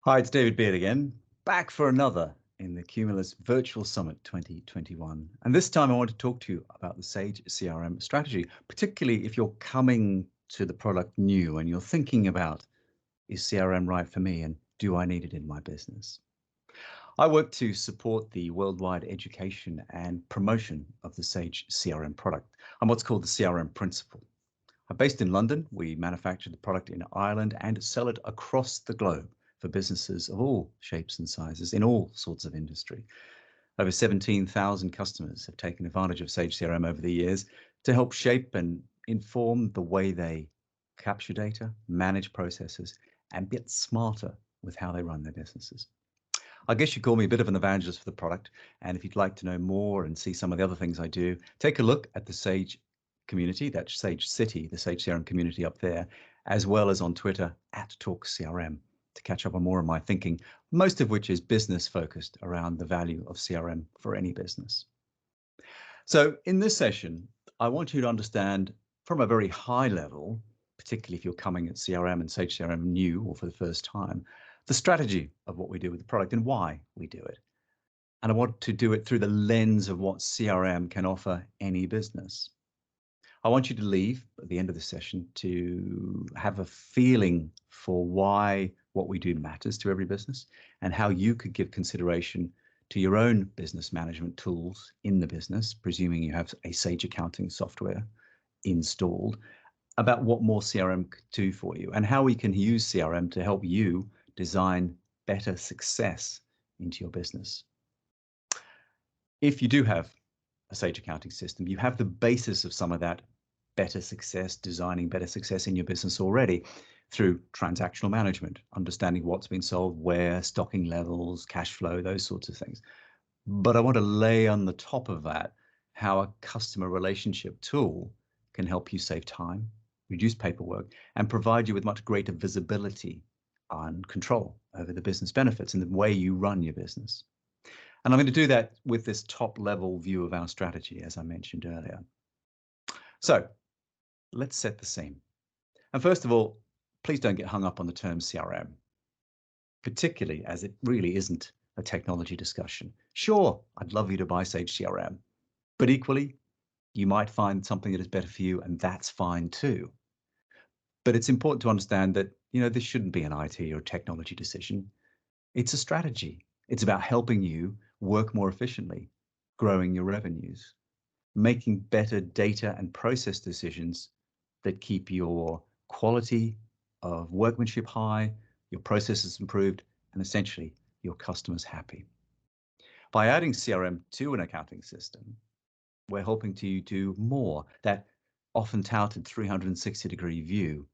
Hi, it's David Beard again, back for another in the Cumulus Virtual Summit 2021. And this time I want to talk to you about the Sage CRM strategy, particularly if you're coming to the product new and you're thinking about, is CRM right for me and do I need it in my business? I work to support the worldwide education and promotion of the Sage CRM product. I'm what's called the CRM principal. I'm based in London. We manufacture the product in Ireland and sell it across the globe for businesses of all shapes and sizes in all sorts of industry. Over 17,000 customers have taken advantage of Sage CRM over the years to help shape and inform the way they capture data, manage processes, and get smarter with how they run their businesses. I guess you call me a bit of an evangelist for the product. And if you'd like to know more and see some of the other things I do, take a look at the Sage community, that's Sage City, the Sage CRM community up there, as well as on Twitter at Talk CRM to catch up on more of my thinking, most of which is business focused around the value of CRM for any business. So in this session, I want you to understand from a very high level, particularly if you're coming at CRM and Sage CRM new or for the first time, the strategy of what we do with the product and why we do it. And I want to do it through the lens of what CRM can offer any business. I want you to leave at the end of the session to have a feeling for why what we do matters to every business and how you could give consideration to your own business management tools in the business, presuming you have a Sage accounting software installed, about what more CRM could do for you and how we can use CRM to help you design better success into your business. If you do have a Sage accounting system, you have the basis of some of that better success, designing better success in your business already through transactional management, understanding what's been sold, where, stocking levels, cash flow, those sorts of things. But I want to lay on the top of that how a customer relationship tool can help you save time, reduce paperwork, and provide you with much greater visibility and control over the business benefits and the way you run your business. And I'm going to do that with this top level view of our strategy, as I mentioned earlier. So let's set the scene. And first of all, please don't get hung up on the term CRM, particularly as it really isn't a technology discussion. Sure, I'd love you to buy Sage CRM, but equally, you might find something that is better for you, and that's fine too. But it's important to understand that, this shouldn't be an IT or technology decision. It's a strategy. It's about helping you work more efficiently, growing your revenues, making better data and process decisions that keep your quality of workmanship high, your processes improved, and essentially your customers happy. By adding CRM to an accounting system, we're helping to do more, that often touted 360-degree view,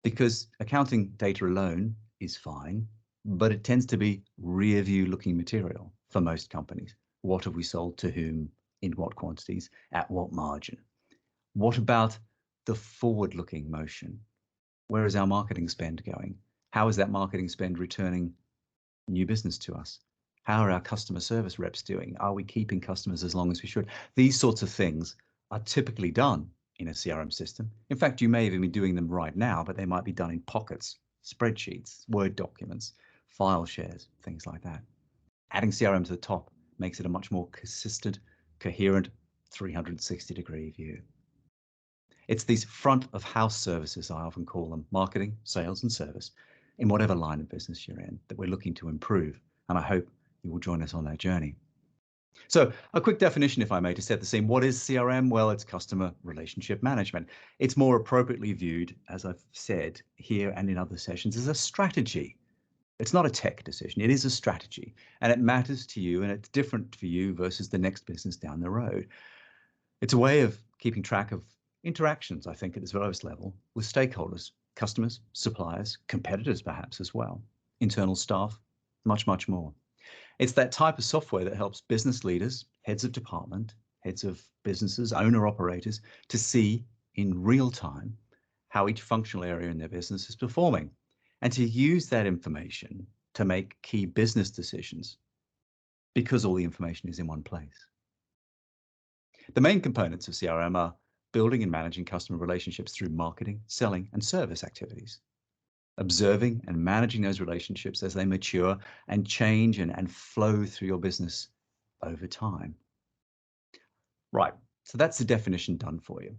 because accounting data alone is fine, but it tends to be rear view looking material for most companies. What have we sold to whom, in what quantities, at what margin? What about the forward looking motion? Where is our marketing spend going? How is that marketing spend returning new business to us? How are our customer service reps doing? Are we keeping customers as long as we should? These sorts of things are typically done in a CRM system. In fact, you may even be doing them right now, but they might be done in pockets, spreadsheets, Word documents, file shares, things like that. Adding CRM to the top makes it a much more consistent, coherent 360-degree view. It's these front of house services, I often call them, marketing, sales, and service, in whatever line of business you're in, that we're looking to improve. And I hope you will join us on that journey. So a quick definition, if I may, to set the scene. What is CRM? Well, it's customer relationship management. It's more appropriately viewed, as I've said here and in other sessions, as a strategy. It's not a tech decision. It is a strategy, and it matters to you, and it's different for you versus the next business down the road. It's a way of keeping track of interactions, I think, at its lowest level with stakeholders, customers, suppliers, competitors, perhaps as well, internal staff, much, much more. It's that type of software that helps business leaders, heads of department, heads of businesses, owner operators to see in real time how each functional area in their business is performing and to use that information to make key business decisions because all the information is in one place. The main components of CRM are building and managing customer relationships through marketing, selling, and service activities. observing and managing those relationships as they mature and change and flow through your business over time. Right, so that's the definition done for you.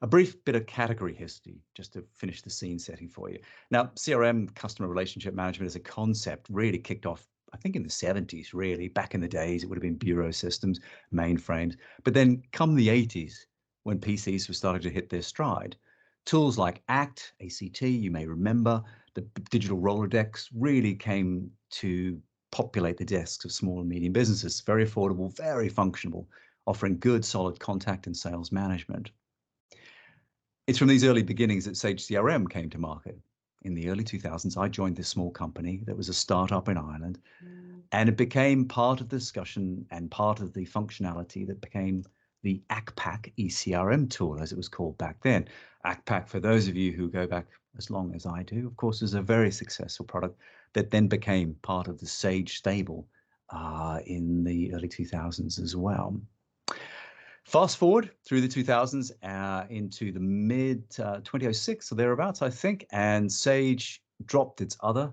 A brief bit of category history, just to finish the scene setting for you. Now, CRM, customer relationship management, as a concept, really kicked off, I think, in the 70s, really. Back in the days, it would have been bureau systems, mainframes. But then come the 80s, when PCs were starting to hit their stride, tools like ACT, A-C-T, you may remember, the digital Rolodex really came to populate the desks of small and medium businesses. Very affordable, very functional, offering good, solid contact and sales management. It's from these early beginnings that Sage CRM came to market. In the early 2000s, I joined this small company that was a startup in Ireland, and it became part of the discussion and part of the functionality that became the ACPAC eCRM tool, as it was called back then. ACPAC, for those of you who go back as long as I do, of course, is a very successful product that then became part of the Sage stable in the early 2000s as well. Fast forward through the 2000s into the mid 2006 or thereabouts, I think, and Sage dropped its other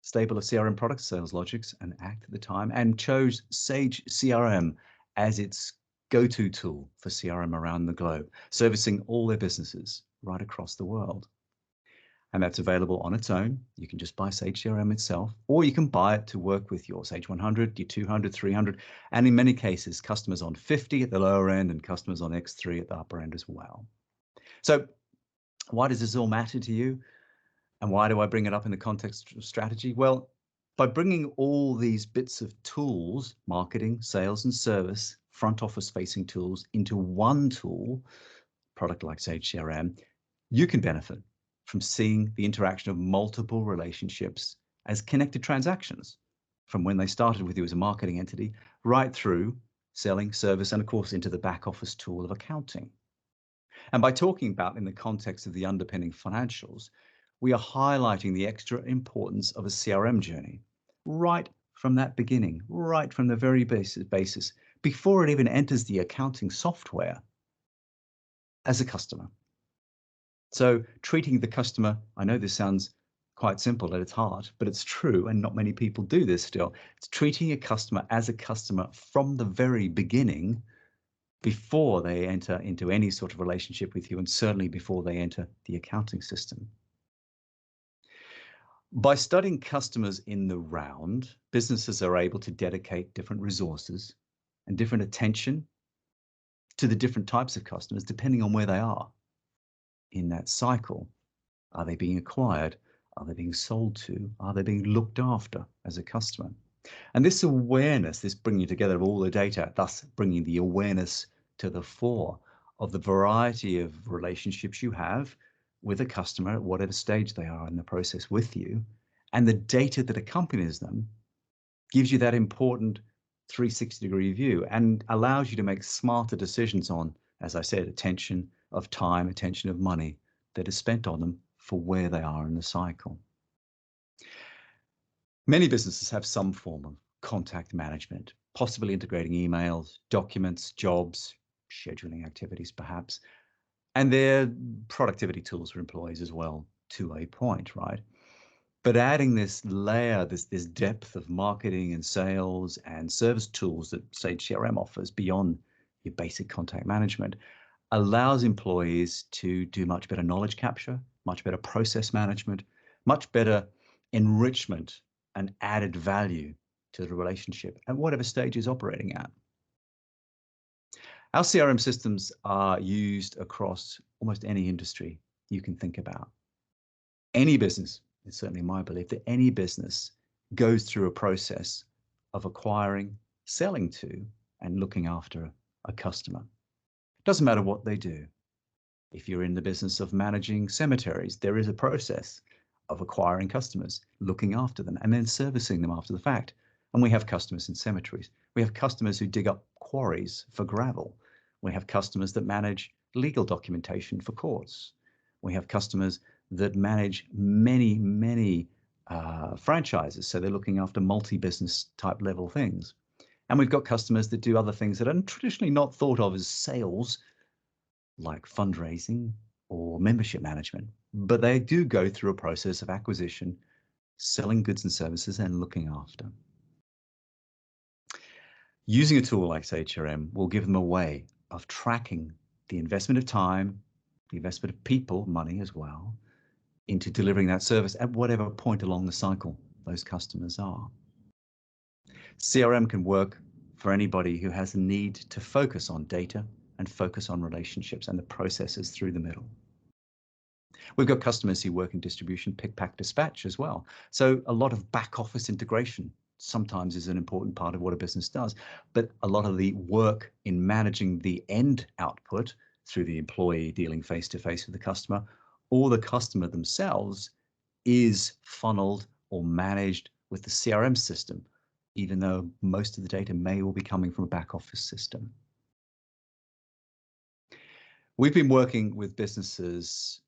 stable of CRM products, SalesLogix and ACT at the time, and chose Sage CRM as its go-to tool for CRM around the globe, servicing all their businesses right across the world. And that's available on its own. You can just buy Sage CRM itself, or you can buy it to work with your Sage 100, your 200, 300, and in many cases, customers on 50 at the lower end and customers on X3 at the upper end as well. So why does this all matter to you? And why do I bring it up in the context of strategy? Well, by bringing all these bits of tools, marketing, sales, and service, front office facing tools into one tool, product like Sage CRM, you can benefit from seeing the interaction of multiple relationships as connected transactions, from when they started with you as a marketing entity right through selling, service, and of course into the back office tool of accounting. And by talking about in the context of the underpinning financials, we are highlighting the extra importance of a CRM journey right from that beginning, right from the very basis, before it even enters the accounting software as a customer. So treating the customer, I know this sounds quite simple at its heart, but it's true, and not many people do this still. It's treating a customer as a customer from the very beginning, before they enter into any sort of relationship with you, and certainly before they enter the accounting system. By studying customers in the round, businesses are able to dedicate different resources and different attention to the different types of customers, depending on where they are in that cycle. Are they being acquired? Are they being sold to? Are they being looked after as a customer? And this awareness, this bringing together of all the data, thus bringing the awareness to the fore of the variety of relationships you have with a customer at whatever stage they are in the process with you, and the data that accompanies them, gives you that important 360-degree view and allows you to make smarter decisions on, as I said, attention of time, attention of money that is spent on them for where they are in the cycle. Many businesses have some form of contact management, possibly integrating emails, documents, jobs, scheduling activities perhaps, and they're productivity tools for employees as well, to a point, right? But adding this layer, this depth of marketing and sales and service tools that Sage CRM offers beyond your basic contact management allows employees to do much better knowledge capture, much better process management, much better enrichment and added value to the relationship at whatever stage is operating at. Our CRM systems are used across almost any industry you can think about. Any business, it's certainly my belief that any business goes through a process of acquiring, selling to, and looking after a customer. Doesn't matter what they do. If you're in the business of managing cemeteries, there is a process of acquiring customers, looking after them, and then servicing them after the fact. And we have customers in cemeteries. We have customers who dig up quarries for gravel. We have customers that manage legal documentation for courts. We have customers that manage many franchises. So they're looking after multi-business type level things. And we've got customers that do other things that are traditionally not thought of as sales, like fundraising or membership management, but they do go through a process of acquisition, selling goods and services, and looking after. Using a tool like Sage CRM will give them a way of tracking the investment of time, the investment of people, money as well, into delivering that service at whatever point along the cycle those customers are. CRM can work for anybody who has a need to focus on data and focus on relationships and the processes through the middle. We've got customers who work in distribution, pick, pack, dispatch as well. So a lot of back office integration sometimes is an important part of what a business does, but a lot of the work in managing the end output through the employee dealing face to face with the customer or the customer themselves is funneled or managed with the CRM system, even though most of the data may all be coming from a back office system. We've been working with businesses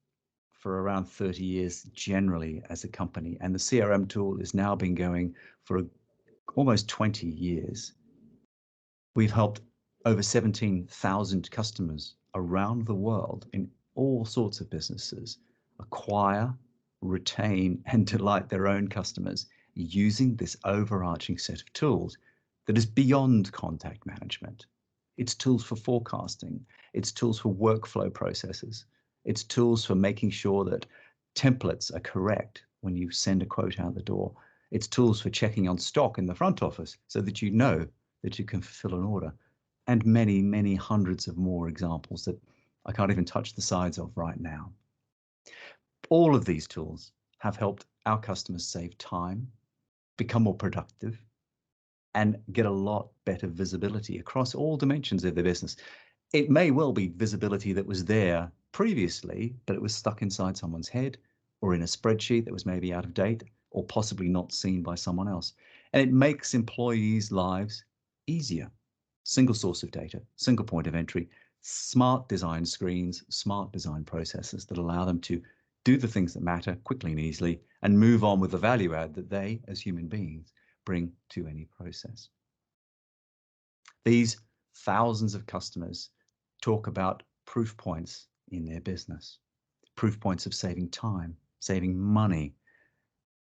for around 30 years generally as a company, and the CRM tool has now been going for almost 20 years. We've helped over 17,000 customers around the world in all sorts of businesses acquire, retain, and delight their own customers using this overarching set of tools that is beyond contact management. It's tools for forecasting, it's tools for workflow processes, it's tools for making sure that templates are correct when you send a quote out the door. It's tools for checking on stock in the front office so that you know that you can fulfill an order, and many, many hundreds of more examples that I can't even touch the sides of right now. All of these tools have helped our customers save time, become more productive, and get a lot better visibility across all dimensions of their business. It may well be visibility that was there previously, but it was stuck inside someone's head or in a spreadsheet that was maybe out of date or possibly not seen by someone else. And it makes employees' lives easier. Single source of data, single point of entry, smart design screens, smart design processes that allow them to do the things that matter quickly and easily and move on with the value add that they, as human beings, bring to any process. These thousands of customers talk about proof points in their business, proof points of saving time, saving money,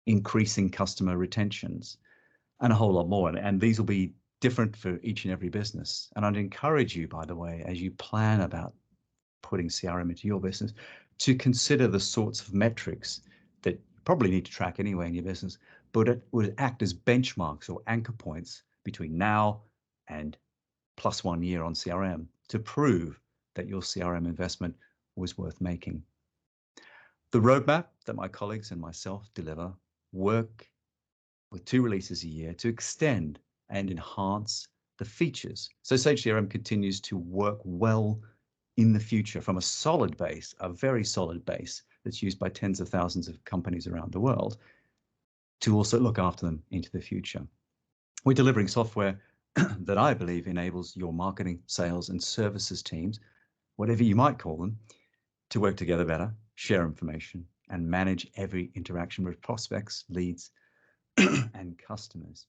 increasing customer retentions, and a whole lot more. And these will be different for each and every business. And I'd encourage you, by the way, as you plan about putting CRM into your business, to consider the sorts of metrics that you probably need to track anyway in your business, but it would act as benchmarks or anchor points between now and plus 1 year on CRM to prove that your CRM investment was worth making. The roadmap that my colleagues and myself deliver work with 2 releases a year to extend and enhance the features. So Sage CRM continues to work well in the future from a solid base, a very solid base that's used by tens of thousands of companies around the world, to also look after them into the future. We're delivering software that I believe enables your marketing, sales, and services teams, whatever you might call them, to work together better, share information, and manage every interaction with prospects, leads, and customers.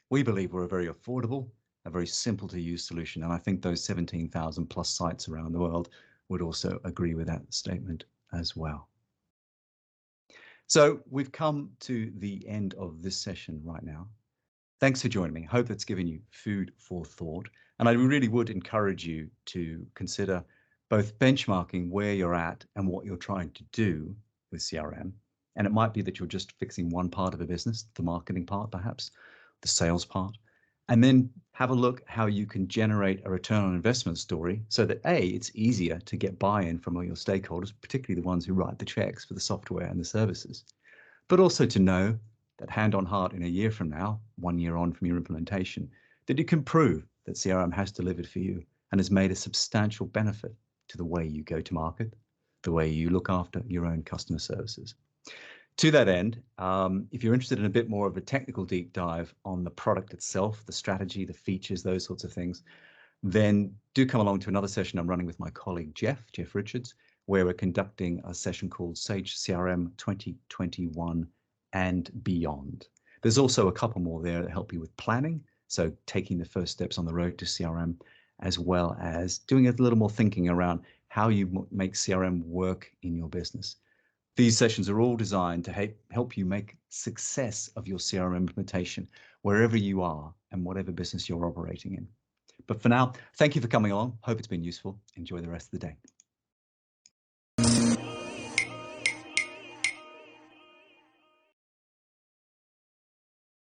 We believe we're a very affordable, a very simple to use solution, and I think those 17,000 plus sites around the world would also agree with that statement as well. So we've come to the end of this session right now. Thanks for joining me. Hope that's given you food for thought. And I really would encourage you to consider both benchmarking where you're at and what you're trying to do with CRM. And it might be that you're just fixing one part of a business, the marketing part, perhaps, the sales part, and then have a look how you can generate a return on investment story so that A, it's easier to get buy-in from all your stakeholders, particularly the ones who write the checks for the software and the services, but also to know that hand on heart in a year from now, 1 year on from your implementation, that you can prove that CRM has delivered for you and has made a substantial benefit to the way you go to market, the way you look after your own customer services. To that end, if you're interested in a bit more of a technical deep dive on the product itself, the strategy, the features, those sorts of things, then do come along to another session I'm running with my colleague Jeff Richards, where we're conducting a session called Sage CRM 2021 and beyond. There's also a couple more there that help you with planning, so taking the first steps on the road to CRM, as well as doing a little more thinking around how you make CRM work in your business. These sessions are all designed to help you make success of your CRM implementation wherever you are and whatever business you're operating in. But for now, thank you for coming along. Hope it's been useful. Enjoy the rest of the day.